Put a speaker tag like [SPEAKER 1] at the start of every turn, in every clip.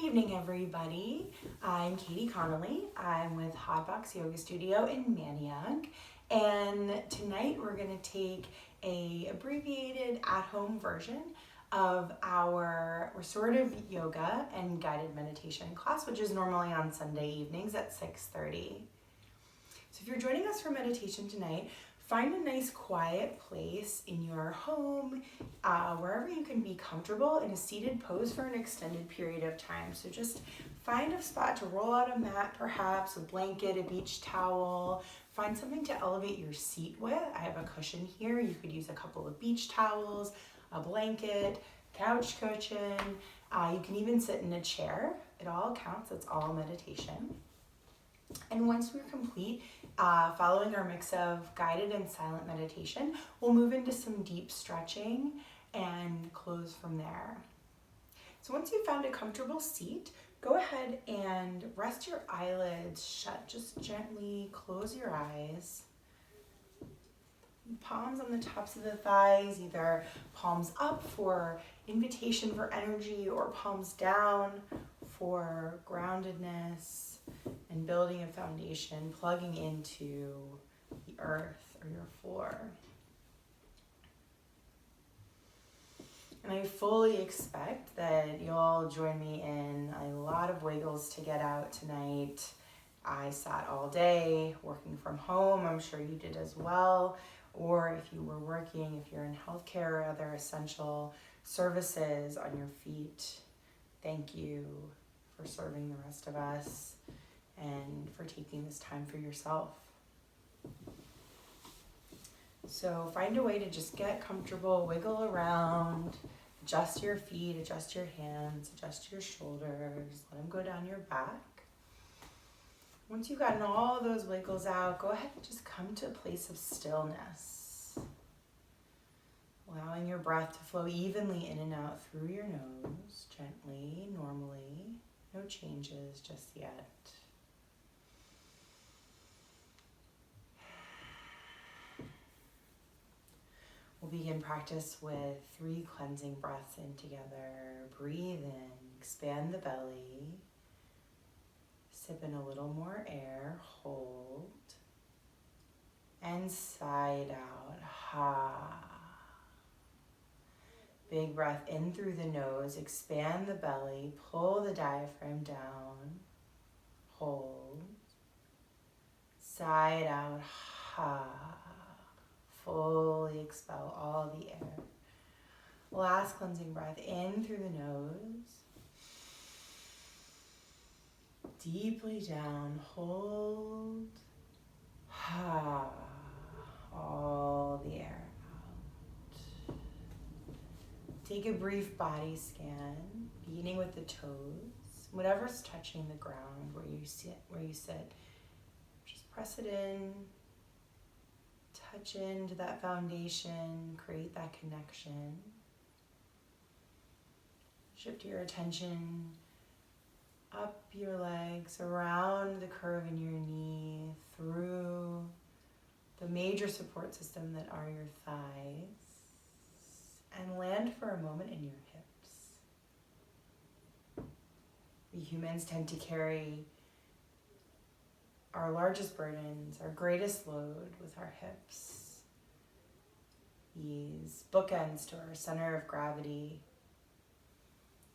[SPEAKER 1] evening, everybody. I'm Katie Connolly. I'm with Hotbox Yoga Studio in Manayunk, and tonight we're going to take a abbreviated at-home version of our restorative yoga and guided meditation class, which is normally on Sunday evenings at 6:30. So if you're joining us for meditation tonight, find a nice quiet place in your home, wherever you can be comfortable in a seated pose for an extended period of time. So just find a spot to roll out a mat, perhaps a blanket, a beach towel. Find something to elevate your seat with. I have a cushion here. You could use a couple of beach towels, a blanket, couch cushion. You can even sit in a chair. It all counts. It's all meditation. And once we're complete, following our mix of guided and silent meditation, we'll move into some deep stretching and close from there. So once you've found a comfortable seat, go ahead and rest your eyelids shut. Just gently close your eyes. Palms on the tops of the thighs, either palms up for invitation for energy or palms down for groundedness and building a foundation, plugging into the earth or your floor. And I fully expect that you'll join me in a lot of wiggles to get out tonight. I sat all day working from home. I'm sure you did as well. Or if you were working, if you're in healthcare or other essential services, on your feet, thank you for serving the rest of us and for taking this time for yourself. So find a way to just get comfortable, wiggle around, adjust your feet, adjust your hands, adjust your shoulders, let them go down your back. Once you've gotten all those wiggles out, go ahead and just come to a place of stillness. Allowing your breath to flow evenly in and out through your nose, gently, normally. No changes just yet. We'll begin practice with 3 cleansing breaths in together. Breathe in, expand the belly. Sip in a little more air, hold. And side out, ha. Big breath in through the nose, expand the belly, pull the diaphragm down, hold. Side out, ha. Fully expel all the air. Last cleansing breath in through the nose. Deeply down, hold. Ha. All the air out. Take a brief body scan, beginning with the toes. Whatever's touching the ground where you sit, just press it in. Touch into that foundation, create that connection. Shift your attention up your legs, around the curve in your knee, through the major support system that are your thighs, and land for a moment in your hips. We humans tend to carry our largest burdens, our greatest load with our hips. These bookends to our center of gravity,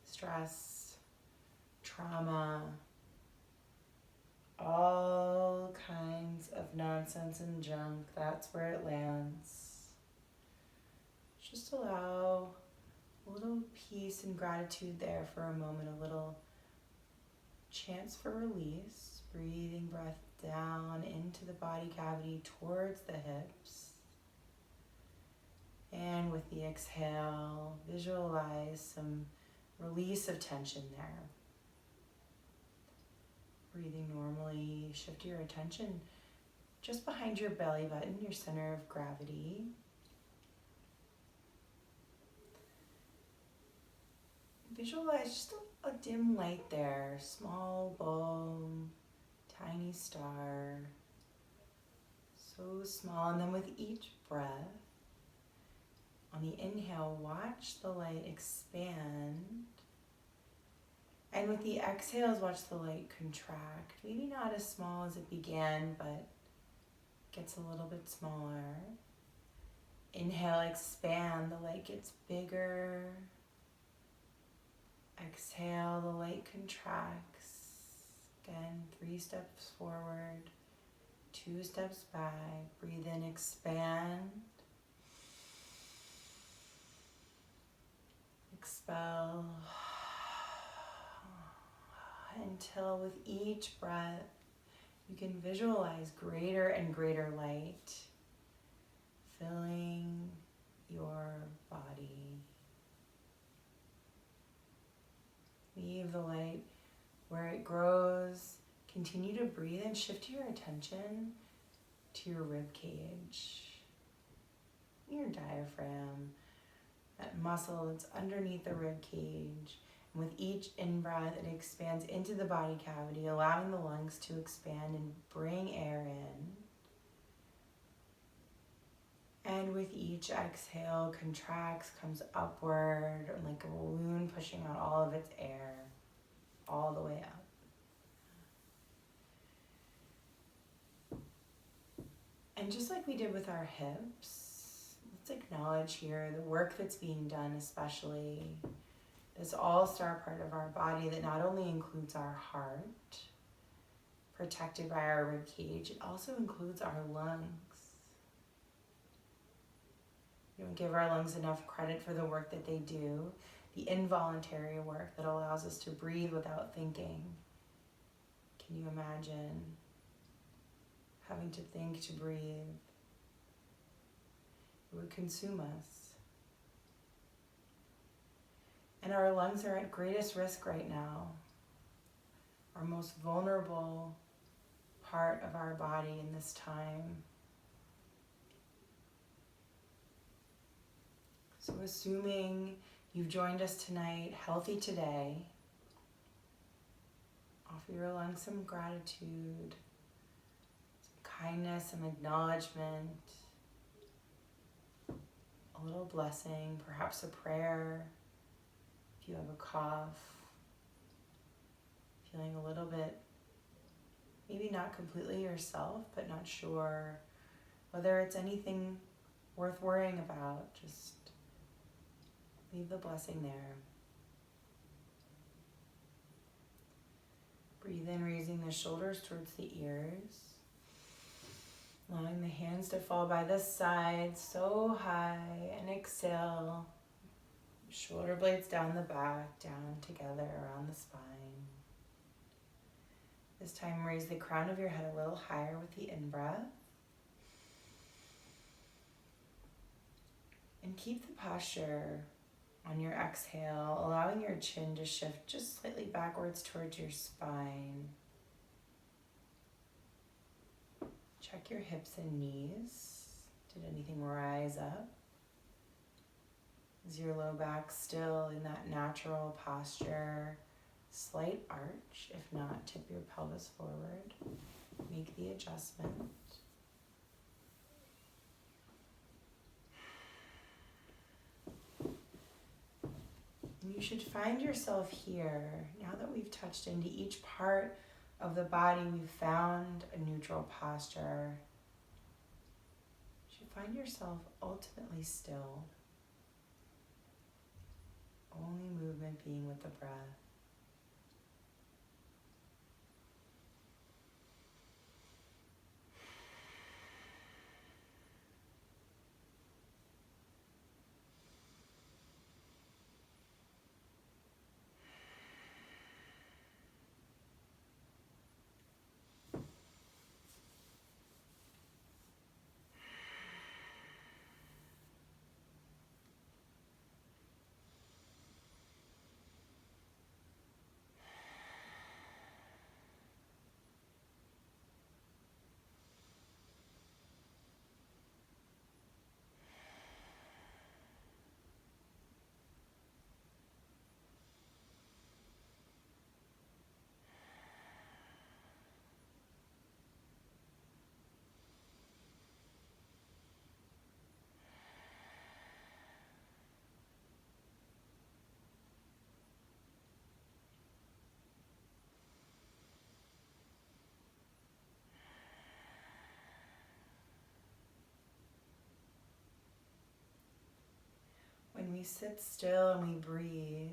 [SPEAKER 1] stress, trauma, all kinds of nonsense and junk, that's where it lands. Just allow a little peace and gratitude there for a moment, a little chance for release. Breathing breath down into the body cavity towards the hips. And with the exhale, visualize some release of tension there. Breathing normally, shift your attention just behind your belly button, your center of gravity. Visualize just a dim light there, small bulb, tiny star, so small. And then with each breath, on the inhale, watch the light expand And with the exhales, watch the light contract. Maybe not as small as it began, but gets a little bit smaller. Inhale, expand, the light gets bigger. Exhale, the light contracts. Again, 3 steps forward, 2 steps back. Breathe in, expand. Expel. Until with each breath, you can visualize greater and greater light filling your body. Leave the light where it grows. Continue to breathe and shift your attention to your rib cage, your diaphragm, that muscle that's underneath the rib cage. And with each in-breath, it expands into the body cavity, allowing the lungs to expand and bring air in. And with each exhale, contracts, comes upward, like a balloon pushing out all of its air, all the way up. And just like we did with our hips, let's acknowledge here the work that's being done, especially this all-star part of our body that not only includes our heart, protected by our rib cage, it also includes our lungs. We don't give our lungs enough credit for the work that they do, the involuntary work that allows us to breathe without thinking. Can you imagine having to think to breathe? It would consume us. And our lungs are at greatest risk right now. Our most vulnerable part of our body in this time. So assuming you've joined us tonight, healthy today, offer your lungs some gratitude, some kindness, some acknowledgement, a little blessing, perhaps a prayer. If you have a cough, feeling a little bit, maybe not completely yourself, but not sure whether it's anything worth worrying about, just leave the blessing there. Breathe in, raising the shoulders towards the ears. Allowing the hands to fall by the sides so high, and exhale. Shoulder blades down the back, down together around the spine. This time, raise the crown of your head a little higher with the in-breath. And keep the posture on your exhale, allowing your chin to shift just slightly backwards towards your spine. Check your hips and knees. Did anything rise up? Is your low back still in that natural posture? Slight arch. If not, tip your pelvis forward. Make the adjustment. You should find yourself here, now that we've touched into each part of the body, we've found a neutral posture. You should find yourself ultimately still. Only movement being with the breath. we sit still and we breathe,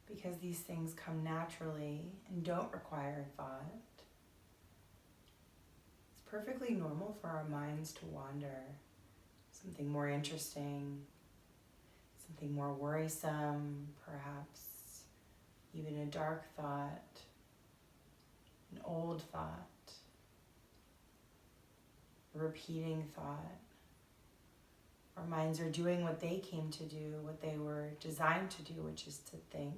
[SPEAKER 1] because these things come naturally and don't require thought, it's perfectly normal for our minds to wander. Something more interesting, something more worrisome, perhaps even a dark thought, an old thought, a repeating thought. Our minds are doing what they came to do, what they were designed to do, which is to think.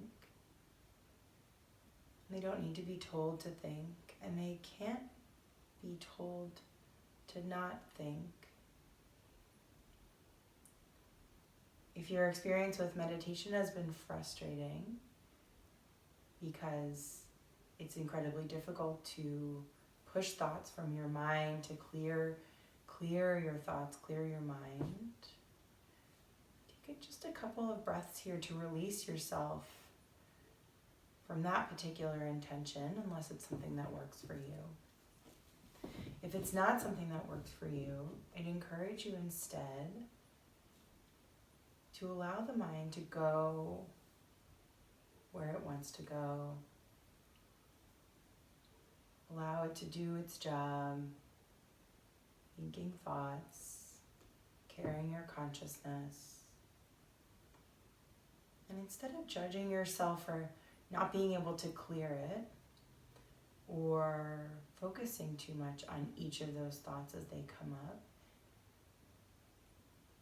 [SPEAKER 1] They don't need to be told to think, and they can't be told to not think. If your experience with meditation has been frustrating because it's incredibly difficult to push thoughts from your mind, to clear your thoughts, clear your mind, take just a couple of breaths here to release yourself from that particular intention, unless it's something that works for you. If it's not something that works for you, I'd encourage you instead to allow the mind to go where it wants to go. Allow it to do its job, thinking thoughts, carrying your consciousness. And instead of judging yourself for not being able to clear it, or focusing too much on each of those thoughts as they come up,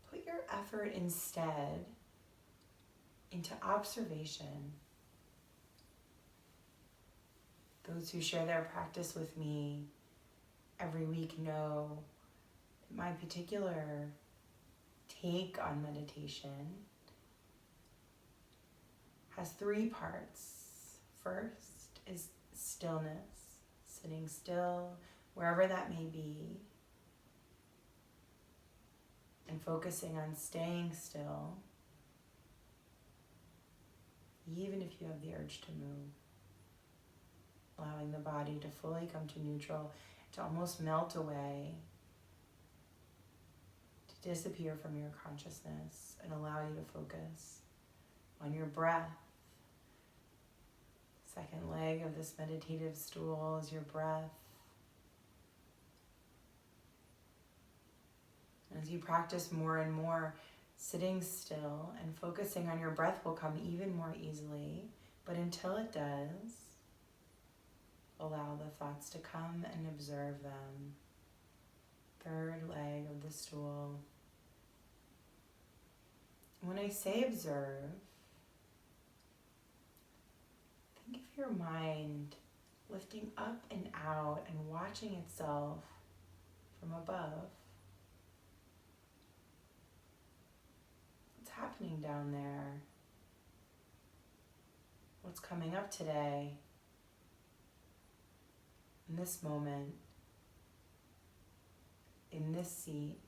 [SPEAKER 1] put your effort instead into observation. Those who share their practice with me every week know that my particular take on meditation has three parts. First is stillness, sitting still, wherever that may be, and focusing on staying still, even if you have the urge to move. Allowing the body to fully come to neutral, to almost melt away, to disappear from your consciousness, and allow you to focus on your breath. Second leg of this meditative stool is your breath. As you practice more and more, sitting still and focusing on your breath will come even more easily. But until it does, allow the thoughts to come and observe them. Third leg of the stool. When I say observe, think of your mind lifting up and out and watching itself from above. What's happening down there? What's coming up today? In this moment, in this seat,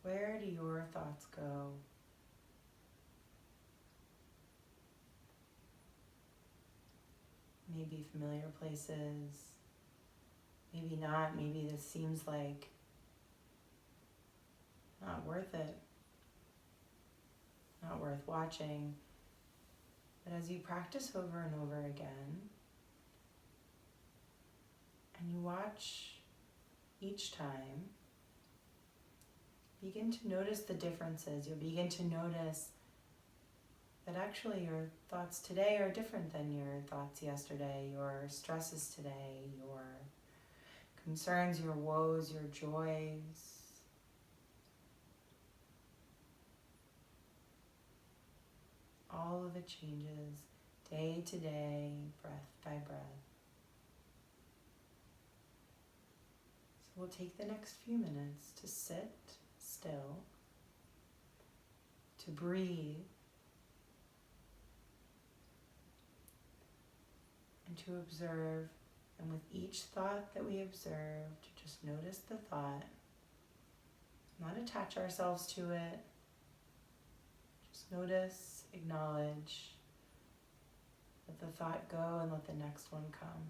[SPEAKER 1] where do your thoughts go? Maybe familiar places, maybe not, maybe this seems like not worth it, not worth watching. But as you practice over and over again, and you watch each time, begin to notice the differences. You'll begin to notice that actually your thoughts today are different than your thoughts yesterday, your stresses today, your concerns, your woes, your joys. All of it changes day to day, breath by breath. So we'll take the next few minutes to sit still, to breathe, and to observe. And with each thought that we observe, to just notice the thought, not attach ourselves to it. Just notice, acknowledge, let the thought go and let the next one come.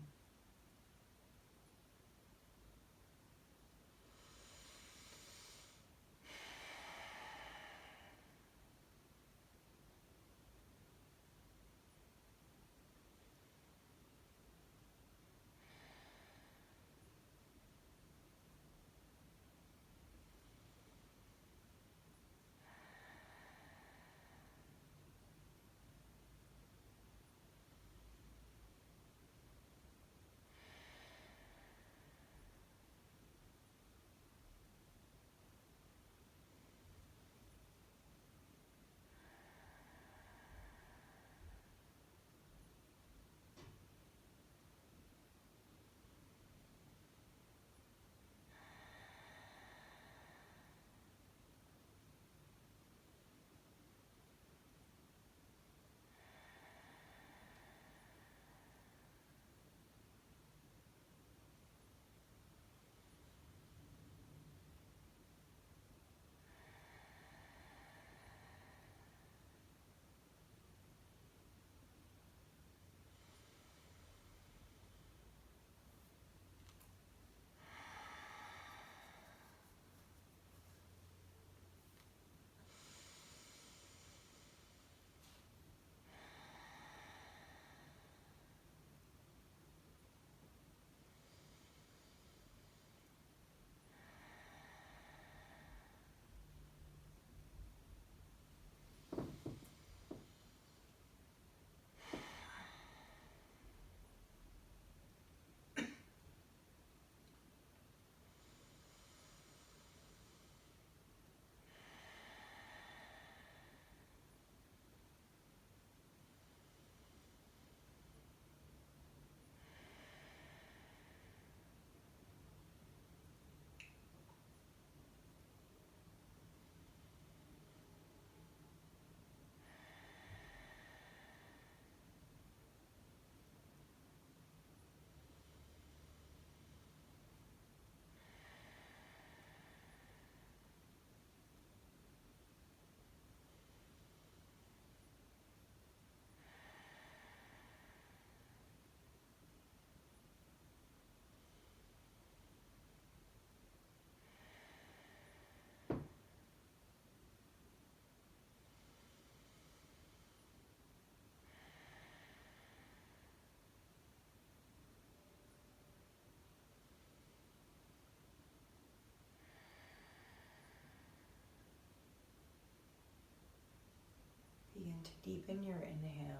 [SPEAKER 1] to deepen your inhales.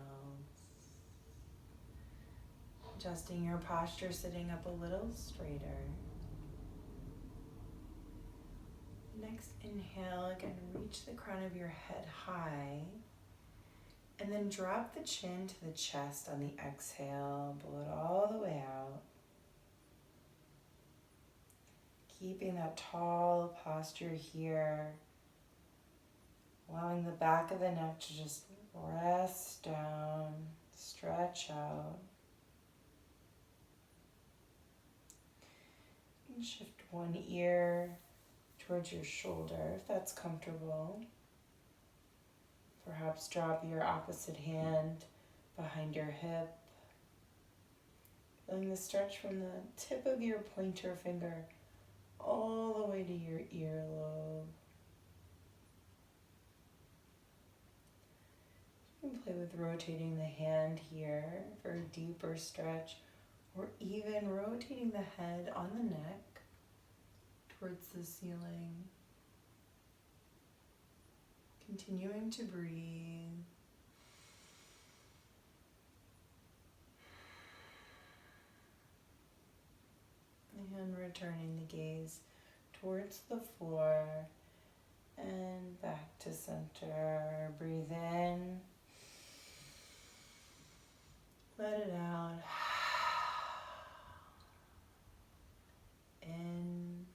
[SPEAKER 1] Adjusting your posture, sitting up a little straighter. Next inhale, again, reach the crown of your head high. And then drop the chin to the chest on the exhale. Blow it all the way out. Keeping that tall posture here. Allowing the back of the neck to just rest down, stretch out. And shift one ear towards your shoulder if that's comfortable. Perhaps drop your opposite hand behind your hip. Feeling the stretch from the tip of your pointer finger all the way to your earlobe. You can play with rotating the hand here for a deeper stretch, or even rotating the head on the neck towards the ceiling. Continuing to breathe. And returning the gaze towards the floor and back to center. Breathe in. Let it out. In.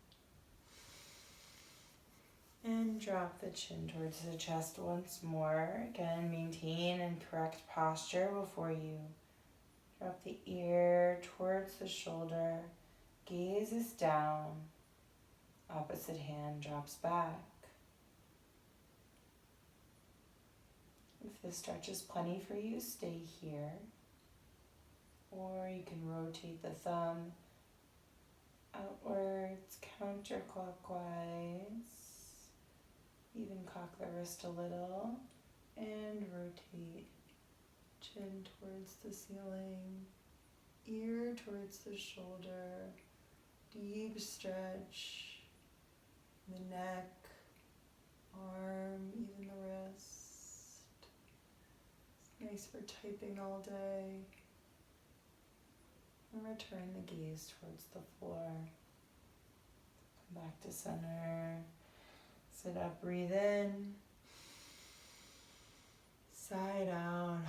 [SPEAKER 1] And drop the chin towards the chest once more. Again, maintain and correct posture before you drop the ear towards the shoulder. Gaze is down. Opposite hand drops back. If this stretch is plenty for you, stay here. Or you can rotate the thumb outwards, counterclockwise. Even cock the wrist a little. And rotate. Chin towards the ceiling. Ear towards the shoulder. Deep stretch. The neck. Arm, even the wrist. It's nice for typing all day. And return the gaze towards the floor. Come back to center. Sit up, breathe in. Side out.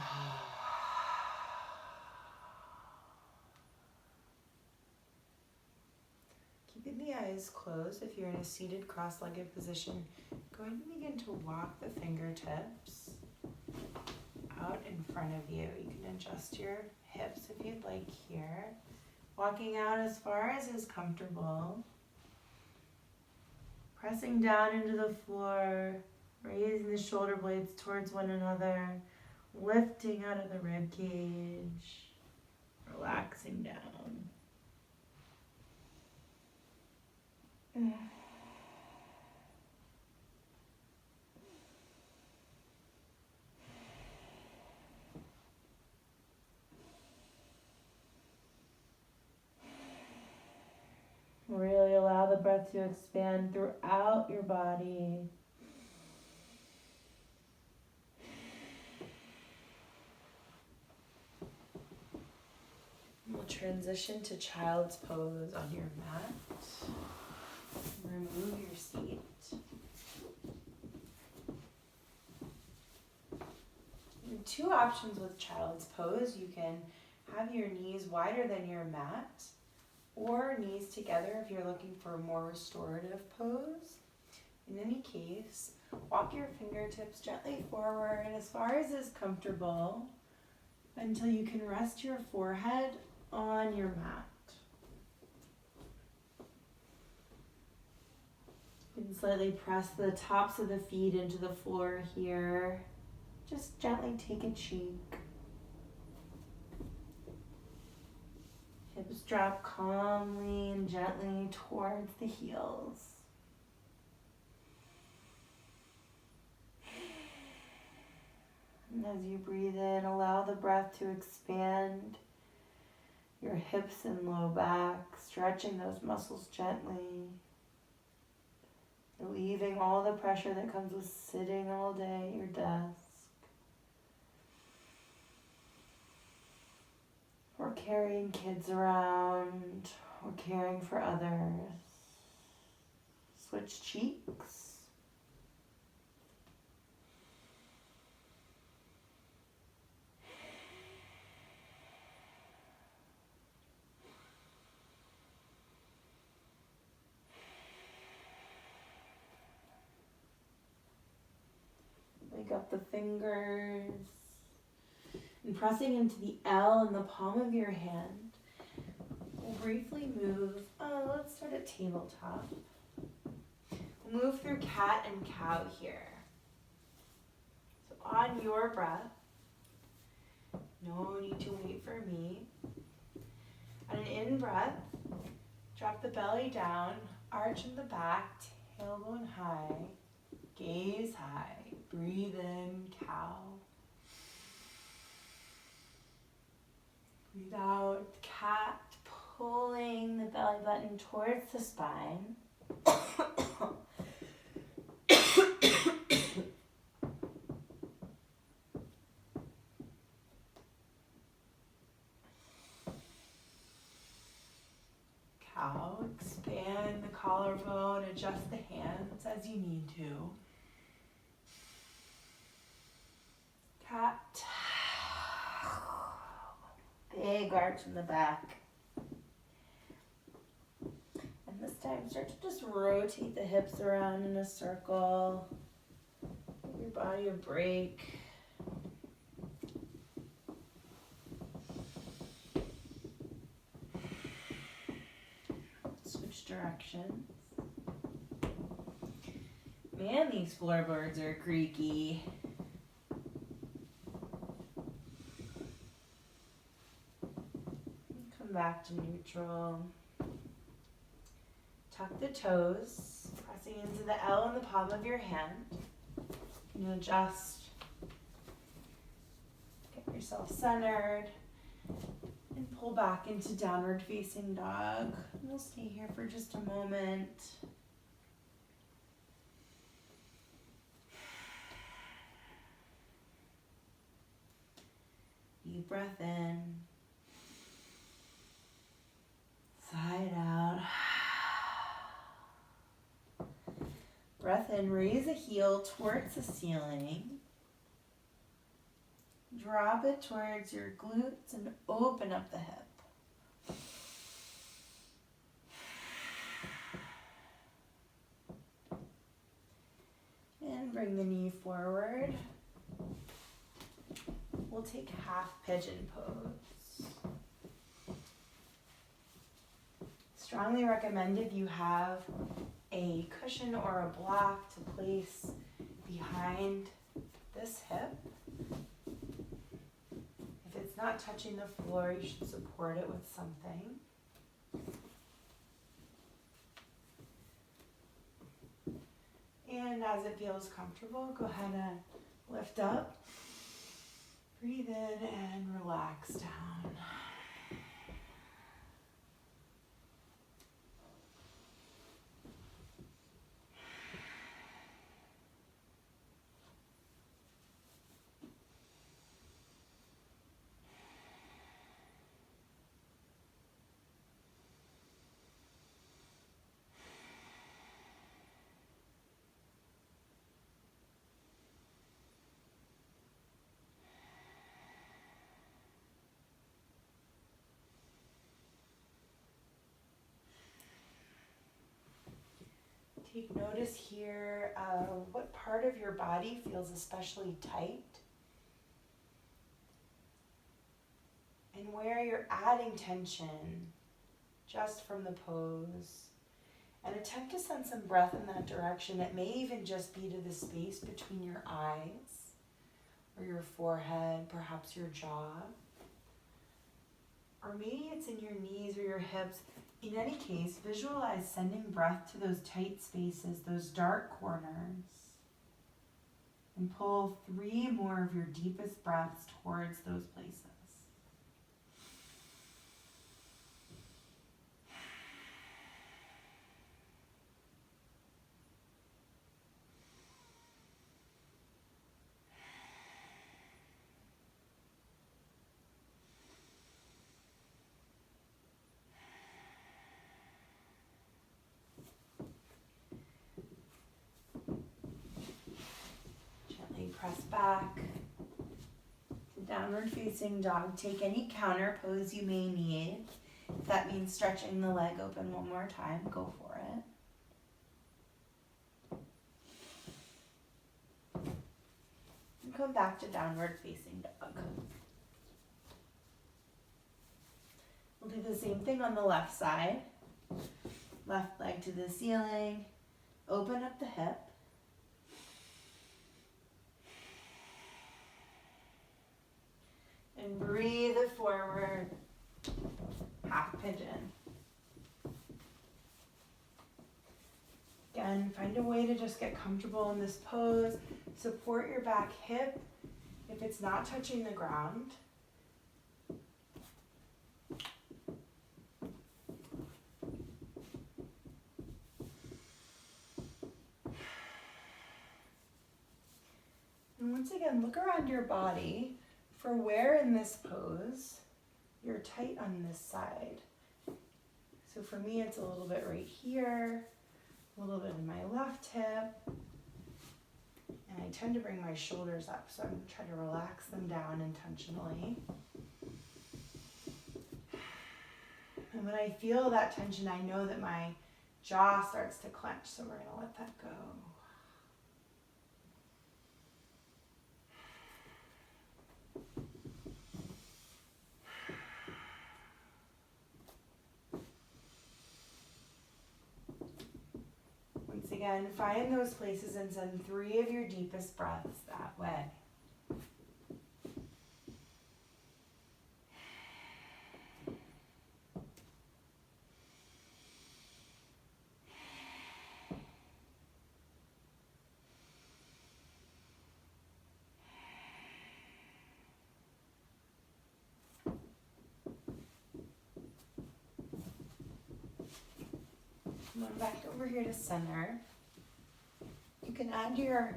[SPEAKER 1] Keeping the eyes closed, if you're in a seated cross-legged position, go ahead and begin to walk the fingertips out in front of you. You can adjust your hips if you'd like here. Walking out as far as is comfortable. Pressing down into the floor, raising the shoulder blades towards one another, lifting out of the rib cage, relaxing down. Really allow the breath to expand throughout your body. We'll transition to child's pose on your mat. Remove your seat. There are two options with child's pose. You can have your knees wider than your mat, or knees together if you're looking for a more restorative pose. In any case, walk your fingertips gently forward as far as is comfortable until you can rest your forehead on your mat. You can slightly press the tops of the feet into the floor here. Just gently take a cheek. Hips drop calmly and gently towards the heels. And as you breathe in, allow the breath to expand your hips and low back, stretching those muscles gently, relieving all the pressure that comes with sitting all day at your desk. or carrying kids around, or caring for others. Switch cheeks. Wake up the fingers. And pressing into the L in the palm of your hand, we'll briefly move. Let's start at tabletop. We'll move through cat and cow here. So on your breath, no need to wait for me. On an in breath, drop the belly down, arch in the back, tail going high, gaze high. Breathe in, cow. Breathe out, cat, pulling the belly button towards the spine. Cow, expand the collarbone, adjust the hands as you need to. Cat. Big arch in the back. And this time start to just rotate the hips around in a circle. Give your body a break. Switch directions. Man, these floorboards are creaky. Back to neutral. Tuck the toes, pressing into the L in the palm of your hand. You can adjust, get yourself centered, and pull back into downward facing dog. We'll stay here for just a moment. Deep breath in. Side out. Breath in, raise a heel towards the ceiling. Drop it towards your glutes and open up the hip. And bring the knee forward. We'll take half pigeon pose. Strongly recommend if you have a cushion or a block to place behind this hip. If it's not touching the floor, you should support it with something. And as it feels comfortable, go ahead and lift up. Breathe in and relax down. Take notice here of what part of your body feels especially tight and where you're adding tension just from the pose. And attempt to send some breath in that direction. It may even just be to the space between your eyes or your forehead, perhaps your jaw. Or maybe it's in your knees or your hips. In any case, visualize sending breath to those tight spaces, those dark corners, and pull 3 more of your deepest breaths towards those places. press back to downward facing dog. Take any counter pose you may need. If that means stretching the leg open one more time, go for it. And come back to downward facing dog. We'll do the same thing on the left side. Left leg to the ceiling. Open up the hip. And breathe it forward. Half pigeon. Again, find a way to just get comfortable in this pose. Support your back hip if it's not touching the ground. And once again, look around your body for where in this pose you're tight on this side. So for me, it's a little bit right here, a little bit in my left hip, and I tend to bring my shoulders up, so I'm going to try to relax them down intentionally. And when I feel that tension, I know that my jaw starts to clench, so we're going to let that go. Again, find those places and send 3 of your deepest breaths that way. Come on back over here to center. You can add your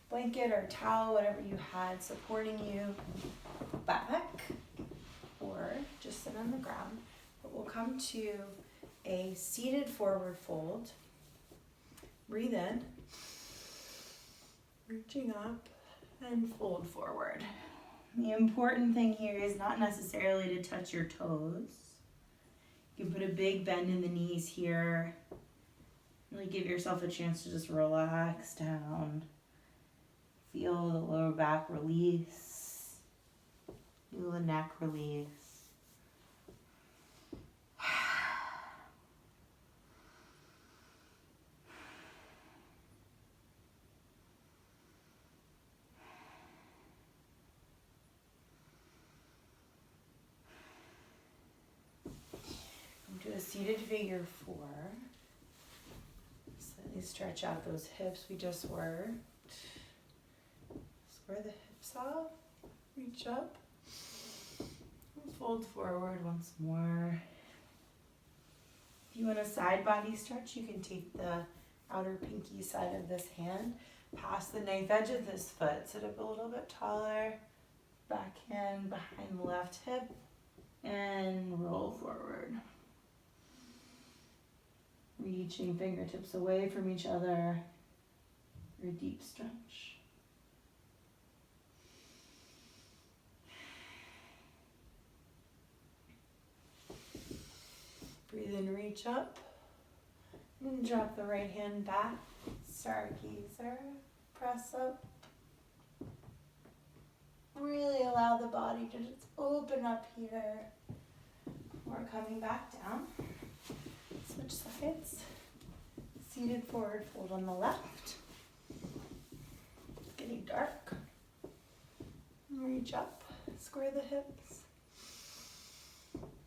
[SPEAKER 1] blanket or towel, whatever you had supporting you back, or just sit on the ground. But we'll come to a seated forward fold. Breathe in, reaching up, and fold forward. The important thing here is not necessarily to touch your toes. You can put a big bend in the knees here. Really give yourself a chance to just relax down. Feel the lower back release. Feel the neck release. Come to a seated figure 4. Stretch out those hips we just worked. Square the hips off. Reach up. And fold forward once more. If you want a side body stretch, you can take the outer pinky side of this hand past the knife edge of this foot. Sit up a little bit taller. Back hand behind the left hip. And roll forward. Reaching fingertips away from each other for a deep stretch. Breathe in, reach up, and drop the right hand back. Stargazer, press up. Really allow the body to just open up here. We're coming back down. Switch sides. Seated forward fold on the left. It's getting dark. Reach up, square the hips.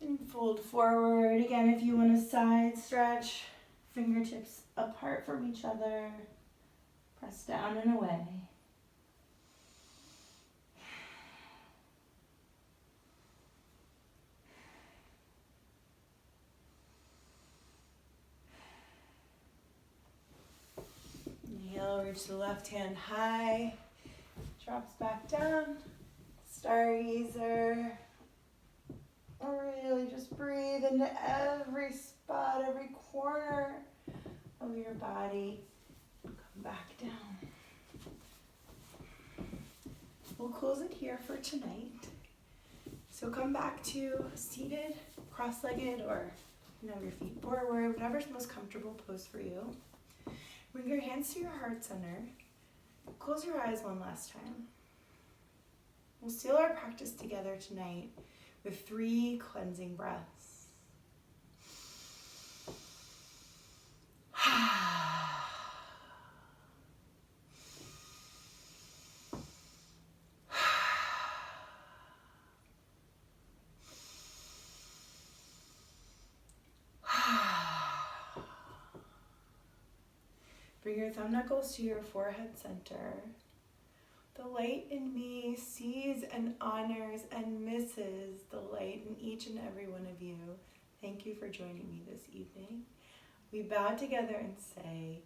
[SPEAKER 1] And fold forward. Again, if you want a side stretch, fingertips apart from each other. Press down and away. Reach the left hand high, drops back down, stargazer. Really just breathe into every spot, every corner of your body. Come back down. We'll close it here for tonight. So come back to seated, cross-legged, or your feet forward, whatever's most comfortable pose for you. Bring your hands to your heart center. Close your eyes one last time. We'll seal our practice together tonight with 3 cleansing breaths. Bring your thumb knuckles to your forehead center. The light in me sees and honors and misses the light in each and every one of you. Thank you for joining me this evening. We bow together and say,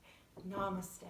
[SPEAKER 1] Namaste.